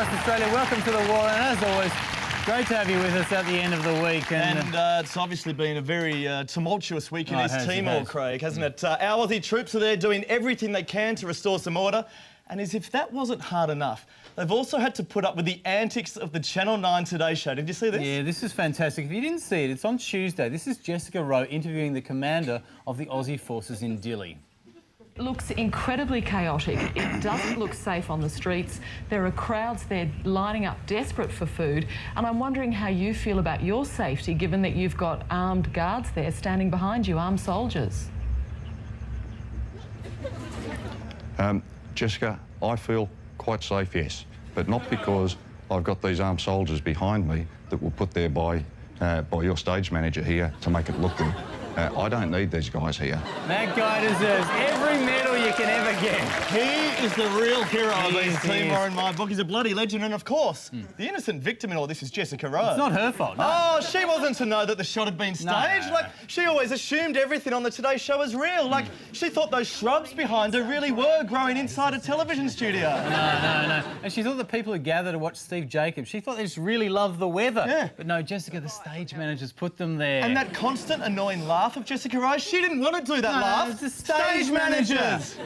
West Australia. Welcome to the Wall, and as always, great to have you with us at the end of the week. And it's obviously been a very tumultuous week in East Timor, Craig, hasn't it? Our Aussie troops are there doing everything they can to restore some order. And as if that wasn't hard enough, they've also had to put up with the antics of the Channel 9 Today Show. Did you see this? Yeah, this is fantastic. If you didn't see it, it's on Tuesday. This is Jessica Rowe interviewing the commander of the Aussie forces in Dili. Looks incredibly chaotic. It doesn't look safe on the streets. There are crowds there lining up desperate for food. And I'm wondering how you feel about your safety, given that you've got armed guards there standing behind you, armed soldiers. Jessica, I feel quite safe, yes, but not because I've got these armed soldiers behind me that were put there by your stage manager here to make it look good. I don't need these guys here. That guy deserves every medal you can ever get. He is the real hero of East Timor in my book. He's a bloody legend, and of course, the innocent victim in all this is Jessica Rowe. It's not her fault, no. Oh, she wasn't to know that the shot had been staged. No. Like, she always assumed everything on the Today Show was real. Like, she thought those shrubs behind her really were growing inside a television studio. No. And she thought the people who gathered to watch Steve Jacobs, she thought they just really loved the weather. Yeah. But no, Jessica, the stage managers put them there. And that constant annoying laugh of Jessica Rowe, she didn't want to do that laugh. It's the stage managers.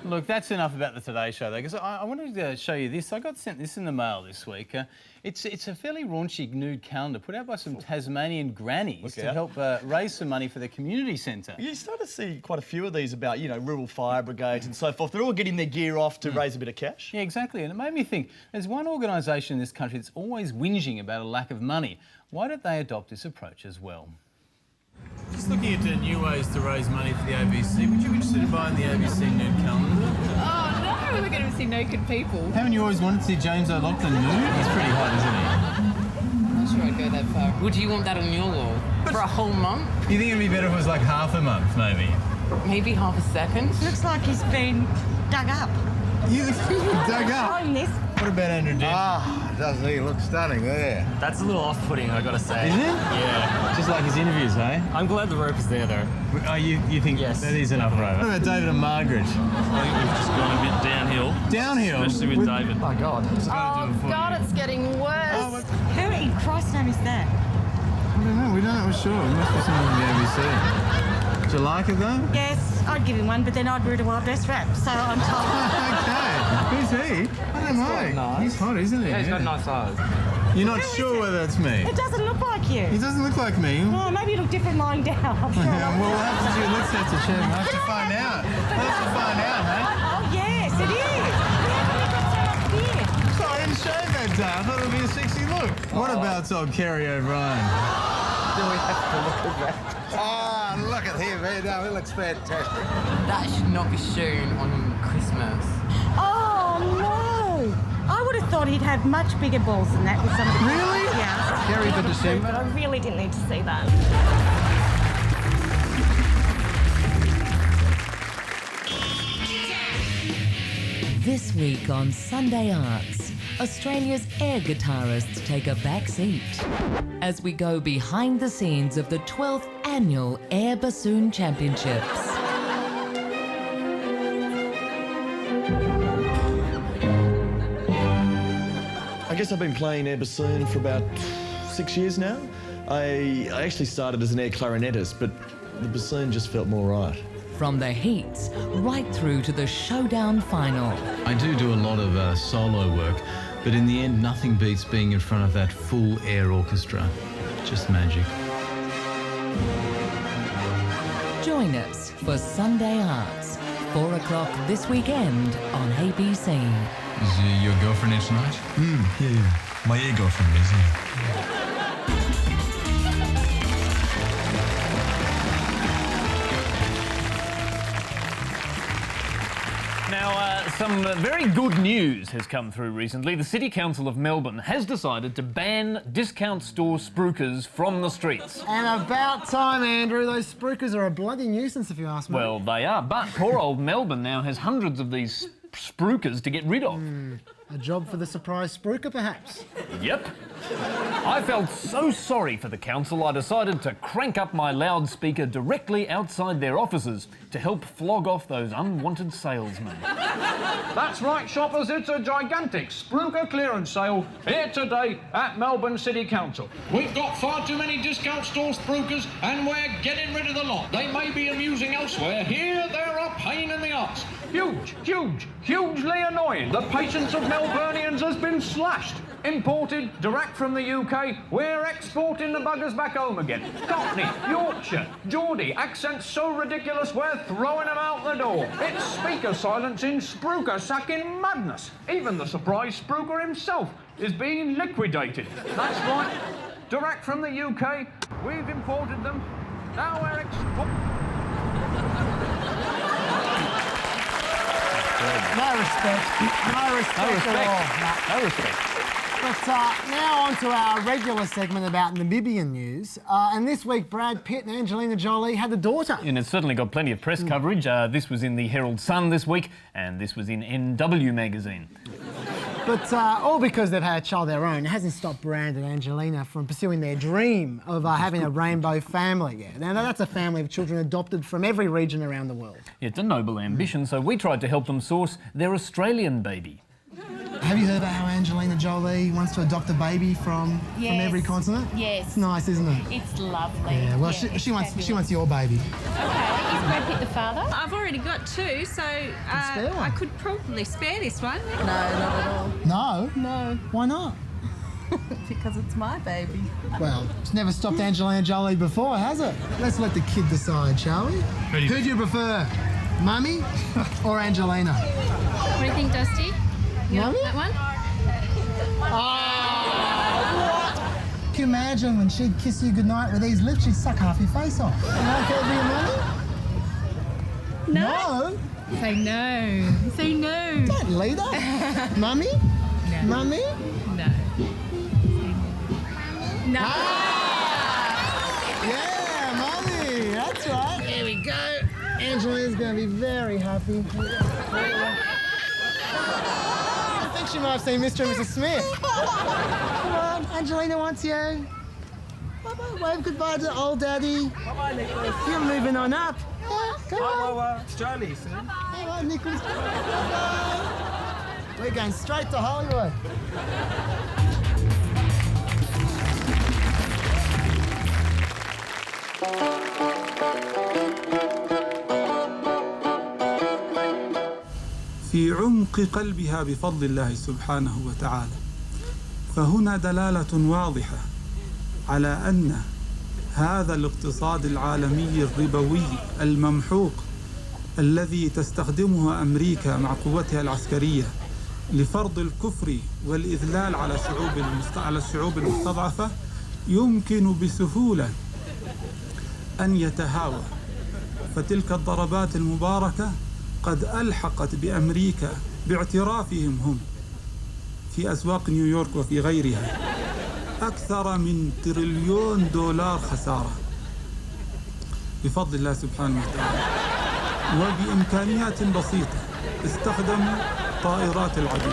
Look, that's enough about the Today Show, though, because I wanted to show you this. I got sent this in the mail this week. It's a fairly raunchy nude calendar put out by some Tasmanian grannies to help raise some money for their community centre. You start to see quite a few of these about, you know, rural fire brigades and so forth. They're all getting their gear off to raise a bit of cash. Yeah, exactly. And it made me think, there's one organisation in this country that's always whinging about a lack of money. Why don't they adopt this approach as well? Just looking at new ways to raise money for the ABC, would you be interested in buying the ABC nude calendar? Oh, no, we're going to see naked people. Haven't you always wanted to see James O'Loughlin nude? He's pretty hot, isn't I'm not sure I'd go that far. Would you want that on your wall? For a whole month? he? You think it'd be better if it was like half a month, maybe? Maybe half a second? Looks like he's been dug up. You dug up? Homeless. What about Andrew Denton? Doesn't he look stunning there? That's a little off-putting, I gotta say. Is it? Yeah. Just like his interviews, eh? I'm glad the rope is there, though. Oh, you think Yes. that is enough rope? What about David and Margaret? I think we've just gone a bit downhill. Downhill? Especially with David. My God. Oh, God, it's getting worse. Who in Christ's name is that? I don't know. We don't know for sure. It must be someone from the ABC. Do you like it, though? Yes, I'd give him one, but then I'd root a wild dress rap, so I'm told. Okay. Who's he? I don't know. nice. He's hot, isn't he? Yeah, he's got nice eyes. You're not sure whether it's me? It doesn't look like you. He doesn't look like me. Oh, maybe you look different lying down. I'm sure. Yeah, well, let's have to check. We'll have to find out. We'll have to find out, mate. Oh, yes, it is. We haven't got so much beard. So I didn't shave that day. I thought it would be a sexy look. What about old Kerry O'Brien? Do we have to look at that? Oh, look at him. No, he looks fantastic. That should not be shown on Christmas. Oh, no. I would have thought he'd have much bigger balls than that with some of the... Really? Yeah. Kerry for December. But I really didn't need to see that. This week on Sunday Arts, Australia's air guitarists take a back seat as we go behind the scenes of the 12th Annual Air Bassoon Championships. I guess I've been playing air bassoon for about 6 years now. I actually started as an air clarinetist, but the bassoon just felt more right. From the heats right through to the showdown final. I do a lot of solo work, but in the end, nothing beats being in front of that full air orchestra. Just magic. Join us for Sunday Arts, 4 o'clock this weekend on ABC. Is your girlfriend here tonight? Yeah. My air girlfriend is here. Now, some very good news has come through recently. The City Council of Melbourne has decided to ban discount store spruikers from the streets. And about time, Andrew. Those spruikers are a bloody nuisance, if you ask me. Well, they are, but poor old Melbourne now has hundreds of these spruikers to get rid of. A job for the surprise spruiker, perhaps? Yep. I felt so sorry for the council, I decided to crank up my loudspeaker directly outside their offices to help flog off those unwanted salesmen. That's right, shoppers, it's a gigantic spruiker clearance sale here today at Melbourne City Council. We've got far too many discount store spruikers and we're getting rid of the lot. They may be amusing elsewhere, here they're a pain in the arse. Hugely annoying. The patience of Melburnians has been slashed. Imported direct from the UK, we're exporting the buggers back home again. Cockney, Yorkshire, Geordie, accents so ridiculous we're throwing them out the door. It's speaker silencing, spruiker sacking madness. Even the surprise spruiker himself is being liquidated. That's right, direct from the UK, we've imported them, now we're exporting. No respect. No respect at all. No respect. But now on to our regular segment about Namibian news. And this week, Brad Pitt and Angelina Jolie had a daughter. And it's certainly got plenty of press coverage. This was in the Herald Sun this week, and this was in NW magazine. But all because they've had a child of their own, it hasn't stopped Brad and Angelina from pursuing their dream of having a rainbow family. Yeah, now that's a family of children adopted from every region around the world. It's a noble ambition, so we tried to help them source their Australian baby. Have you heard about how Angelina Jolie wants to adopt a baby from every continent? Yes. It's nice, isn't it? It's lovely. Yeah, well, Yeah, she wants your baby. Okay, is Brad Pitt the father? I've already got two, so spare one. I could probably spare this one. No, not at all. No? No. Why not? Because it's my baby. Well, it's never stopped Angelina Jolie before, has it? Let's let the kid decide, shall we? Who do you prefer, Mummy or Angelina? What do you think, Dusty? You want that one? Can you imagine when she'd kiss you goodnight with these lips, she'd suck half your face off? You like that to be a mummy? No. Say no. Say no. Don't lead her. Mummy? No. Mummy? No. No. Yeah, Mummy. That's right. Here we go. Angelina's going to be very happy. I think she might have seen Mr. and Mrs. Smith. Come on, Angelina wants you. Bye-bye. Wave goodbye to old daddy. Bye-bye, Nicholas. You're moving on up. Yeah, come on. Bye. It's Charlie, son. Bye-bye, Nicholas. Bye-bye. We're going straight to Hollywood. في عمق قلبها بفضل الله سبحانه وتعالى. فهنا دلالة واضحة على أن هذا الاقتصاد العالمي الربوي الممحوق الذي تستخدمه أمريكا مع قوتها العسكرية لفرض الكفر والإذلال على الشعوب المستضعفة يمكن بسهولة أن يتهاوى. فتلك الضربات المباركة قد ألحقت بأمريكا باعترافهم هم في أسواق نيويورك وفي غيرها أكثر من $1 تريليون خسارة بفضل الله سبحانه وتعالى، وبإمكانيات بسيطة استخدموا طائرات العدو.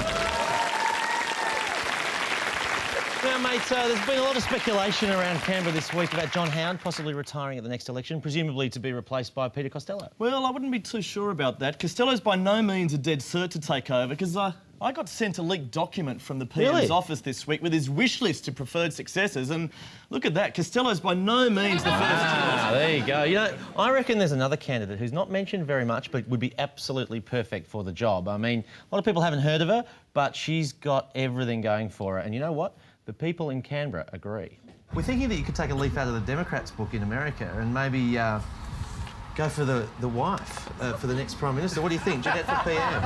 Now, mate, there's been a lot of speculation around Canberra this week about John Howard possibly retiring at the next election, presumably to be replaced by Peter Costello. Well, I wouldn't be too sure about that. Costello's by no means a dead cert to take over, because I got sent a leaked document from the PM's office this week with his wish list of preferred successors, and look at that, Costello's by no means the first choice. There you go. You know, I reckon there's another candidate who's not mentioned very much but would be absolutely perfect for the job. I mean, a lot of people haven't heard of her, but she's got everything going for her, and you know what? The people in Canberra agree. We're thinking that you could take a leaf out of the Democrats' book in America and maybe go for the wife for the next Prime Minister. What do you think? Jeanette for PM?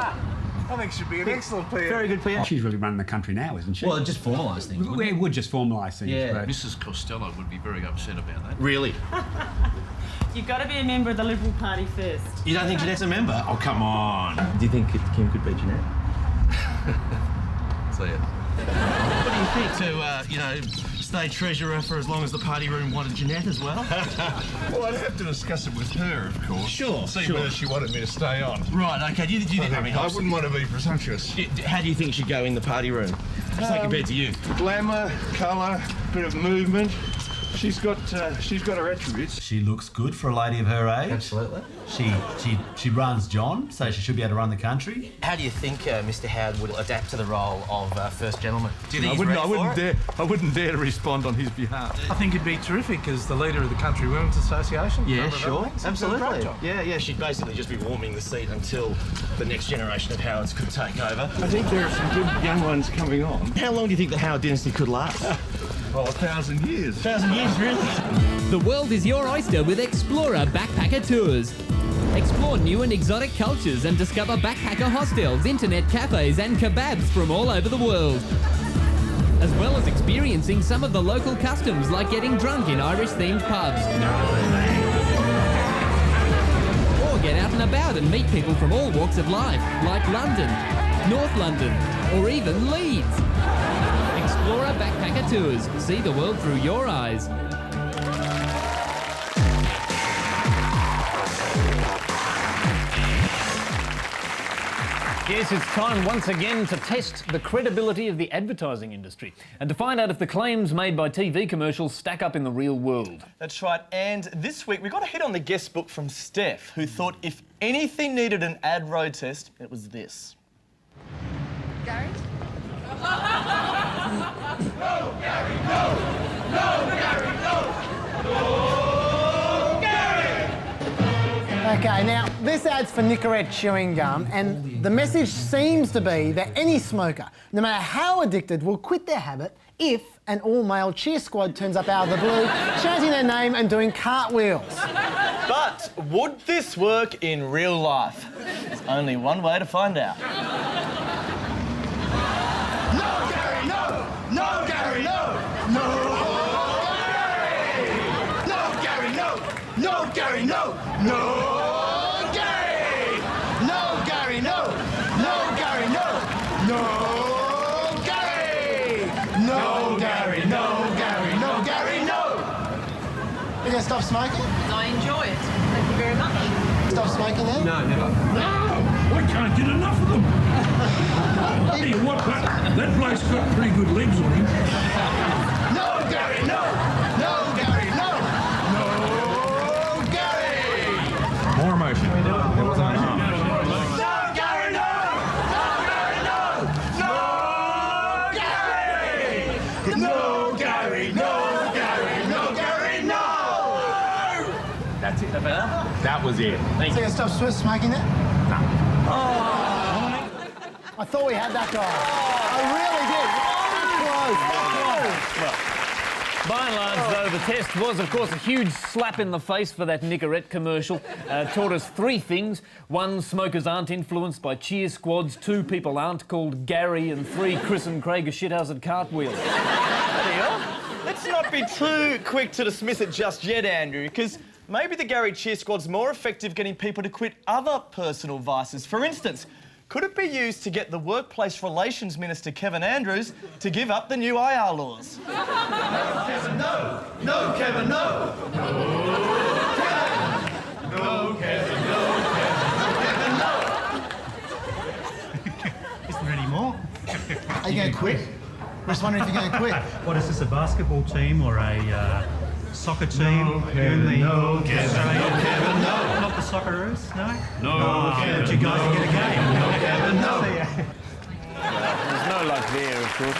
I think she'd be an excellent PM. Very good PM. She's really running the country now, isn't she? Well, it just formalise things. It would just formalise things. Yeah. But Mrs. Costello would be very upset about that. Really? You've got to be a member of the Liberal Party first. You don't think Jeanette's a member? Oh, come on. Do you think Kim could beat Jeanette? See it. What do you think to, stay treasurer for as long as the party room wanted Jeanette as well. Well, I'd have to discuss it with her, of course. Sure, See sure. whether she wanted me to stay on. Right, okay. Do you think I wouldn't want to be presumptuous. How do you think she'd go in the party room? Just like compared to you. Glamour, colour, bit of movement. She's got her attributes. She looks good for a lady of her age. Absolutely. She runs John, so she should be able to run the country. How do you think Mr. Howard would adapt to the role of First Gentleman? Do you think I wouldn't dare to respond on his behalf. I think he'd be terrific as the leader of the Country Women's Association. Yeah, Remember sure. that? He's done a Absolutely. great job. Yeah. She'd basically just be warming the seat until the next generation of Howards could take over. I think there are some good young ones coming on. How long do you think the Howard dynasty could last? Well, 1,000 years. 1,000 years, really? The world is your oyster with Explorer Backpacker Tours. Explore new and exotic cultures and discover backpacker hostels, internet cafes and kebabs from all over the world. As well as experiencing some of the local customs like getting drunk in Irish-themed pubs. Or get out and about and meet people from all walks of life, like London, North London, or even Leeds. Explorer Backpacker Tours. See the world through your eyes. Yes, it's time once again to test the credibility of the advertising industry and to find out if the claims made by TV commercials stack up in the real world. That's right, and this week we got a hit on the guest book from Steph, who thought if anything needed an ad road test, it was this. Gary? No, Gary, no! No, Gary, no! No, Gary! Okay, now this ad's for Nicorette chewing gum, and the message seems to be that any smoker, no matter how addicted, will quit their habit if an all-male cheer squad turns up out of the blue, chanting their name and doing cartwheels. But would this work in real life? There's only one way to find out. No, Gary, no! No, Gary, no! No! No, Gary, no! No, Gary, no! No, Gary! No, Gary, no! No, Gary, no! No, Gary! No, Gary, no, Gary, no, Gary, no! You gonna stop smoking? I enjoy it. Thank you very much. Stop smoking then? No, never. No, we can't get enough of them. I'll tell you what, that bloke's got pretty good legs on him. No, Gary, no! No, Gary, no! No, Gary! More emotion. There was on No, Gary, no! No, Gary, no! No, Gary! No, Gary, no, Gary, no, Gary, no! That's it. That was it. So you gonna stop smoking then? No. Oh. I thought we had that guy. I really did. Close. By and large, though, the test was, of course, a huge slap in the face for that Nicorette commercial. Taught us three things. One, smokers aren't influenced by cheer squads. Two, people aren't called Gary. And three, Chris and Craig are shithouse at cartwheels. Let's not be too quick to dismiss it just yet, Andrew, because maybe the Gary Cheer Squad's more effective getting people to quit other personal vices. For instance, could it be used to get the Workplace Relations Minister, Kevin Andrews, to give up the new IR laws? No, Kevin, no! No, Kevin, no! No, Kevin! No, Kevin, no, Kevin, no, Kevin, no! Isn't there any more? Are you going to quit? I'm just wondering if you're going to quit. What is this, a basketball team or a soccer team? No, Kevin, no, Kevin, Australian... no, Kevin, no. Not the Socceroos, no? No, Kevin, But you guys no, get a game. No, Kevin, no. There's no luck there, of course.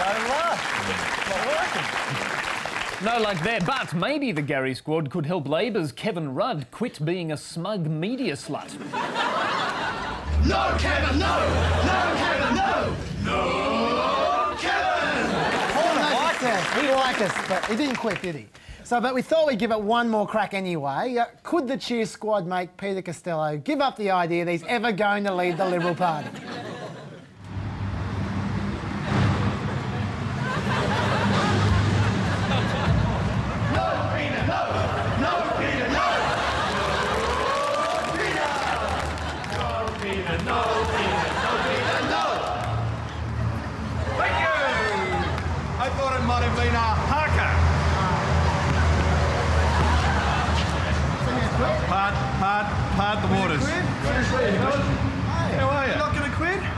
No luck there, but maybe the Gary Squad could help Labor's Kevin Rudd quit being a smug media slut. No, Kevin, no! No, Kevin, no! No, Kevin! He liked us, but he didn't quit, did he? So, but we thought we'd give it one more crack anyway. Could the Cheer Squad make Peter Costello give up the idea that he's ever going to lead the Liberal Party? I thought it might have been a haka.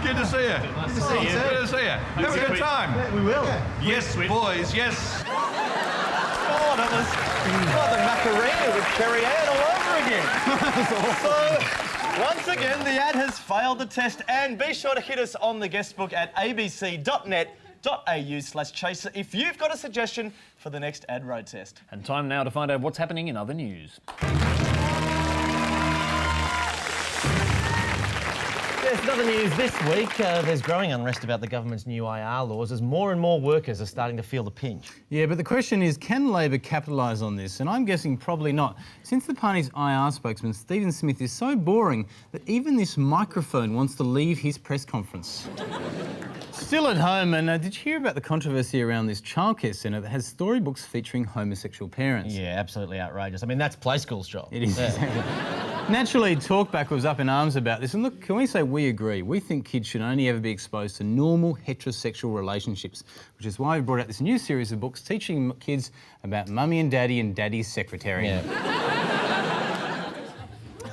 Good to see you. Good to see you. Good to see you. Have a good time. Yeah, we will. Yes, boys, yes. Oh, that was like the Macarena with Cherry Ann all over again. So, once again, the ad has failed the test, and be sure to hit us on the guest book at abc.net.au/chaser if you've got a suggestion for the next ad road test. And time now to find out what's happening in other news. Yes, in other news this week, there's growing unrest about the government's new IR laws as more and more workers are starting to feel the pinch. Yeah, but the question is, can Labor capitalise on this? And I'm guessing probably not. Since the party's IR spokesman, Stephen Smith, is so boring that even this microphone wants to leave his press conference. Still at home, and did you hear about the controversy around this childcare centre that has storybooks featuring homosexual parents? Yeah, absolutely outrageous. I mean, that's Play School's job. It is, Yeah. exactly. Naturally, Talkback was up in arms about this, and look, can we say we agree? We think kids should only ever be exposed to normal heterosexual relationships, which is why we brought out this new series of books teaching kids about mummy and daddy's secretary. Yeah.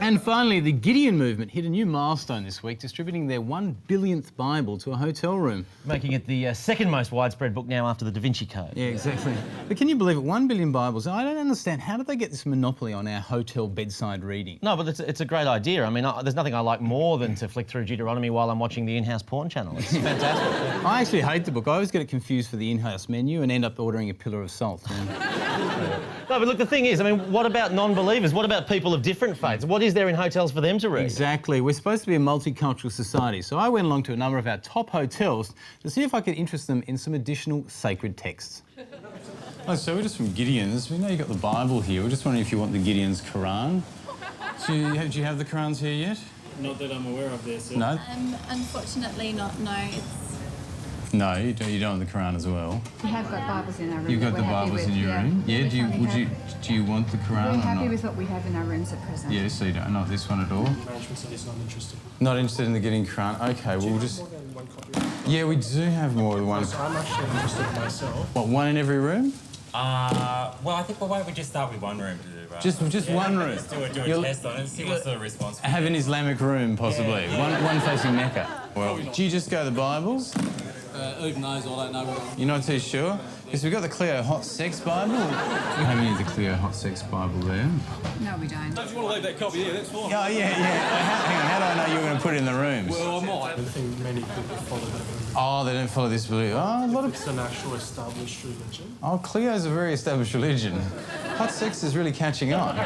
And finally, the Gideon movement hit a new milestone this week, distributing their 1 billionth Bible to a hotel room. Making it the second most widespread book now after the Da Vinci Code. Yeah, exactly. But can you believe it? 1 billion Bibles. I don't understand. How did they get this monopoly on our hotel bedside reading? No, but it's a great idea. I mean, there's nothing I like more than to flick through Deuteronomy while I'm watching the in-house porn channel. It's fantastic. I actually hate the book. I always get it confused for the in-house menu and end up ordering a pillar of salt. No, but look, the thing is, I mean, what about non-believers? What about people of different faiths? What is there in hotels for them to read? Exactly. We're supposed to be a multicultural society, so I went along to a number of our top hotels to see if I could interest them in some additional sacred texts. Oh, so we're just from Gideon's. We know you've got the Bible here. We're just wondering if you want the Gideon's Quran. Do you have the Qurans here yet? Not that I'm aware of this. No? Unfortunately not, no. No, you don't want the Quran as well. We have got Bibles in our room. You've got the Bibles in your room? Yeah, do you want the Quran or not? We're happy with what we have in our rooms at present. Yeah, so you don't, not this one at all? Management said he's not interested. Not interested in the Gideon Quran? OK, well, we'll just... Yeah, we do have more than one. I'm actually interested myself. What, one in every room? Well, I think why don't we just start with one room to do, right? Just one room? Let's do a test on it and see what's the response. Have an Islamic room, possibly. Yeah. One facing Mecca. Well, do you just go the Bibles? Who knows? I don't know. You're not too sure? Because we've got the Cleo Hot Sex Bible. Do you have any of the Cleo Hot Sex Bible there? No, we don't. If you want to leave that copy, yeah, that's fine. Oh, yeah. Hang on, how do I know you're going to put it in the rooms? Well, I might. I don't think many people follow that. Oh, they don't follow this belief. Oh, a lot of... It's an actual established religion. Oh, Cleo's a very established religion. Hot sex is really catching on.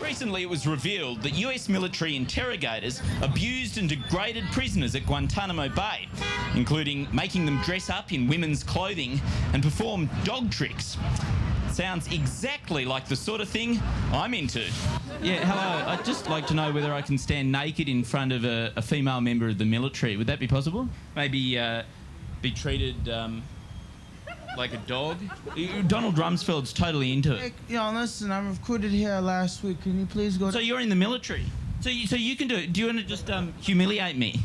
Recently, it was revealed that US military interrogators abused and degraded prisoners at Guantanamo Bay, including making them dress up in women's clothing and perform dog tricks. Sounds exactly like the sort of thing I'm into. Yeah, hello. I'd just like to know whether I can stand naked in front of a female member of the military. Would that be possible? Maybe be treated like a dog? Donald Rumsfeld's totally into it. Yo, listen, I recruited here last week. Can you please go... So you're in the military? So you can do it. Do you want to just humiliate me?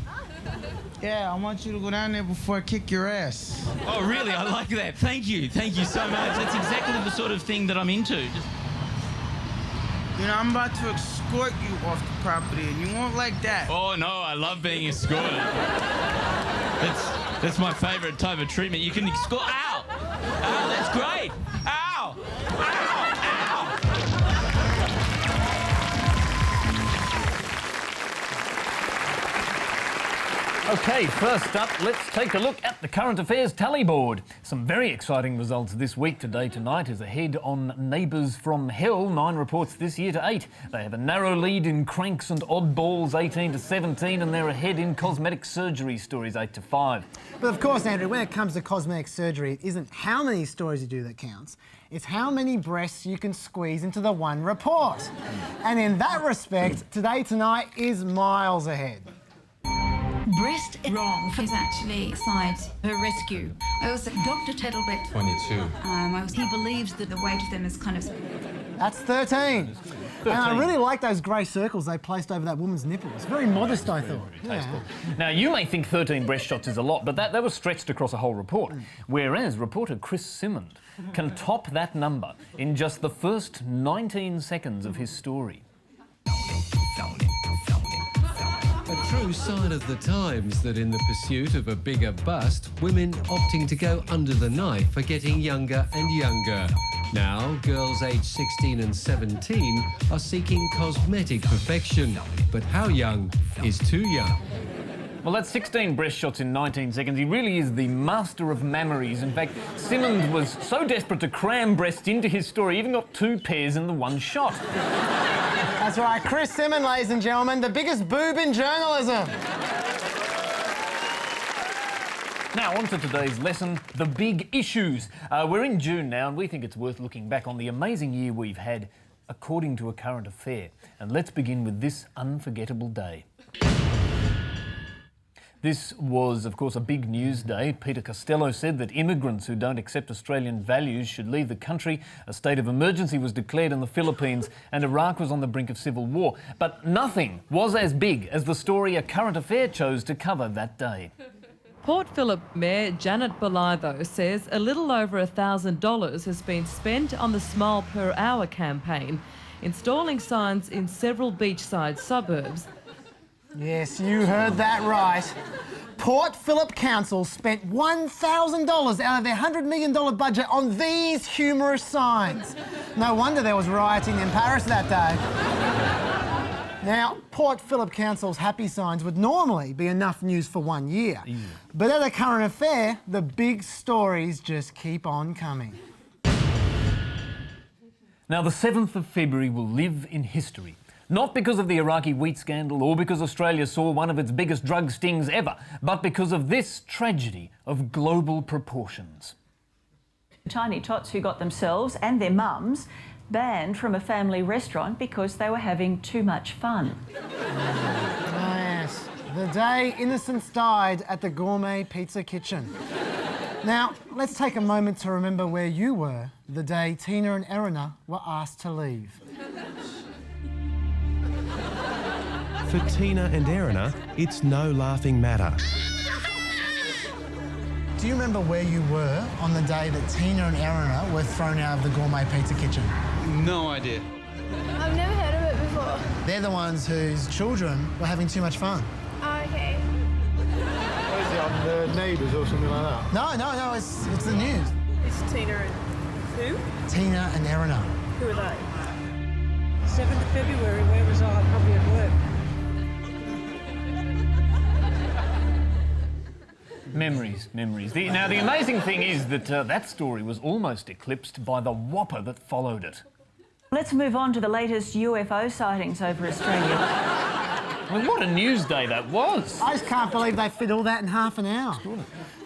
Yeah, I want you to go down there before I kick your ass. Oh, really? I like that. Thank you so much. That's exactly the sort of thing that I'm into. You know, I'm about to escort you off the property, and you won't like that. Oh, no, I love being escorted. That's my favourite type of treatment. You can escort... Ow! Ow, that's great! Ow! Ow! Ow! OK, first up, let's take a look at the current affairs tally board. Some very exciting results this week. Today Tonight is ahead on Neighbours from Hell, 9 reports this year to 8. They have a narrow lead in Cranks and Oddballs, 18 to 17, and they're ahead in Cosmetic Surgery stories, 8 to 5. But of course, Andrew, when it comes to cosmetic surgery, it isn't how many stories you do that counts. It's how many breasts you can squeeze into the one report. And in that respect, Today Tonight is miles ahead. Breast wrong is actually side her rescue. I also Dr. Tettlebett. 22. He believes that the weight of them is kind of. That's 13. And I really like those grey circles they placed over that woman's nipples. Very modest, I thought. Yeah. Now, you may think 13 breast shots is a lot, but that was stretched across a whole report. Whereas reporter Chris Simmond can top that number in just the first 19 seconds of his story. A true sign of the times that in the pursuit of a bigger bust, women opting to go under the knife are getting younger and younger. Now, girls aged 16 and 17 are seeking cosmetic perfection. But how young is too young? Well, that's 16 breast shots in 19 seconds. He really is the master of mammaries. In fact, Simmons was so desperate to cram breasts into his story, he even got 2 pairs in the one shot. That's right, Chris Simmons, ladies and gentlemen, the biggest boob in journalism. Now, on to today's lesson, the big issues. We're in June now, and we think it's worth looking back on the amazing year we've had, according to a current affair. And let's begin with this unforgettable day. This was, of course, a big news day. Peter Costello said that immigrants who don't accept Australian values should leave the country. A state of emergency was declared in the Philippines and Iraq was on the brink of civil war. But nothing was as big as the story a current affair chose to cover that day. Port Phillip Mayor Janet Bolitho says a little over $1,000 has been spent on the Smile Per Hour campaign, installing signs in several beachside suburbs. Yes, you heard that right. Port Phillip Council spent $1,000 out of their $100 million budget on these humorous signs. No wonder there was rioting in Paris that day. Now, Port Phillip Council's happy signs would normally be enough news for 1 year. Yeah. But at a current affair, the big stories just keep on coming. Now, the 7th of February will live in history. Not because of the Iraqi wheat scandal or because Australia saw one of its biggest drug stings ever, but because of this tragedy of global proportions. Tiny tots who got themselves and their mums banned from a family restaurant because they were having too much fun. Yes, the day innocents died at the Gourmet Pizza Kitchen. Now, let's take a moment to remember where you were the day Tina and Erina were asked to leave. For Tina and Erina, it's no laughing matter. Do you remember where you were on the day that Tina and Erina were thrown out of the Gourmet Pizza Kitchen? No idea. I've never heard of it before. They're the ones whose children were having too much fun. Oh, okay. What is it, on the Neighbours or something like that? No, it's the news. It's Tina and who? Tina and Erina. Who are they? 7th of February, where was I? Probably at work. Memories. Now, the amazing thing is that that story was almost eclipsed by the whopper that followed it. Let's move on to the latest UFO sightings over Australia. I mean, what a news day that was. I just can't believe they fit all that in half an hour.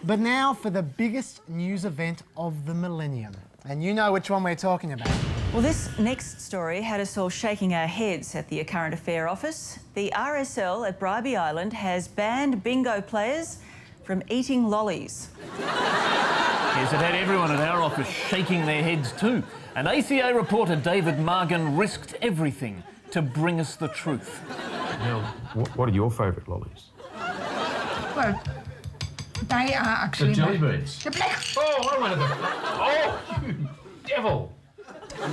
But now for the biggest news event of the millennium. And you know which one we're talking about. Well, this next story had us all shaking our heads at the Current Affair office. The RSL at Bribie Island has banned bingo players from eating lollies. Yes, it had everyone at our office shaking their heads too. And ACA reporter David Margan risked everything to bring us the truth. Now, what are your favourite lollies? Well, they are actually... The jelly beans. The black... Oh, I wanted them. Oh, you devil.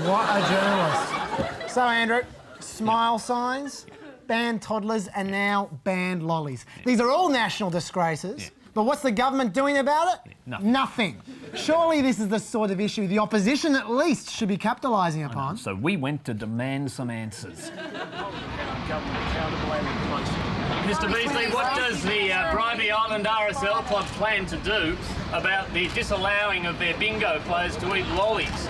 What a journalist. So, Andrew, smile signs, banned toddlers, and now banned lollies. These are all national disgraces. Yeah. But what's the government doing about it? Nothing. Surely this is the sort of issue the opposition at least should be capitalising upon. So we went to demand some answers. Mr Beasley, what does the Bribie Island RSL club plan to do about the disallowing of their bingo players to eat lollies?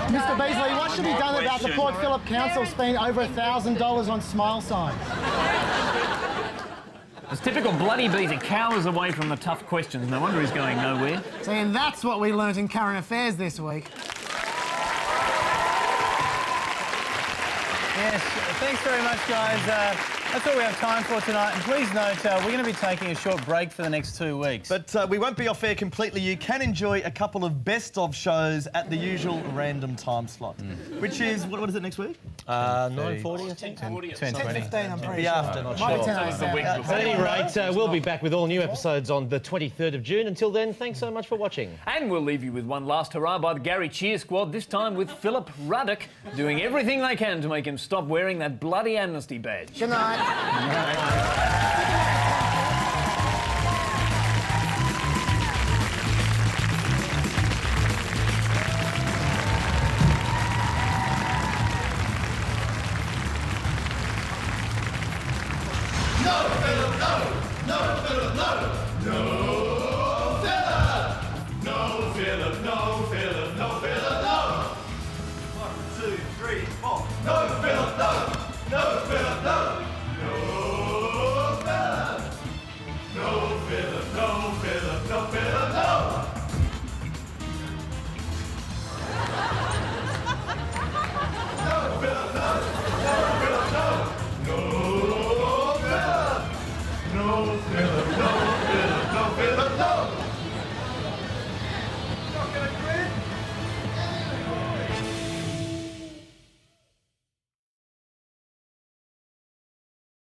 Mr Beasley, what should be done about the Port Phillip Council spending over $1,000 on smile signs? As typical bloody Beasley cowers away from the tough questions. No wonder he's going nowhere. See, and that's what we learnt in Current Affairs this week. Yes, thanks very much, guys. That's all we have time for tonight. And please note, we're going to be taking a short break for the next 2 weeks. But we won't be off air completely. You can enjoy a couple of best-of shows at the usual random time slot, which is, what is it next week? 9:40, I think. 10:15, I'm pretty The sure. after, not Might be sure. 10 hours out. At any rate, we'll be back with all new episodes on the 23rd of June. Until then, thanks so much for watching. And we'll leave you with one last hurrah by the Gary Cheer Squad, this time with Philip Ruddock doing everything they can to make him stop wearing that bloody amnesty badge. Good night. No, Philip, no! No, Philip, no! No, Philip! No, Philip, no, Philip, no, Philip, no! 1, 2, 3, 4. No, Philip!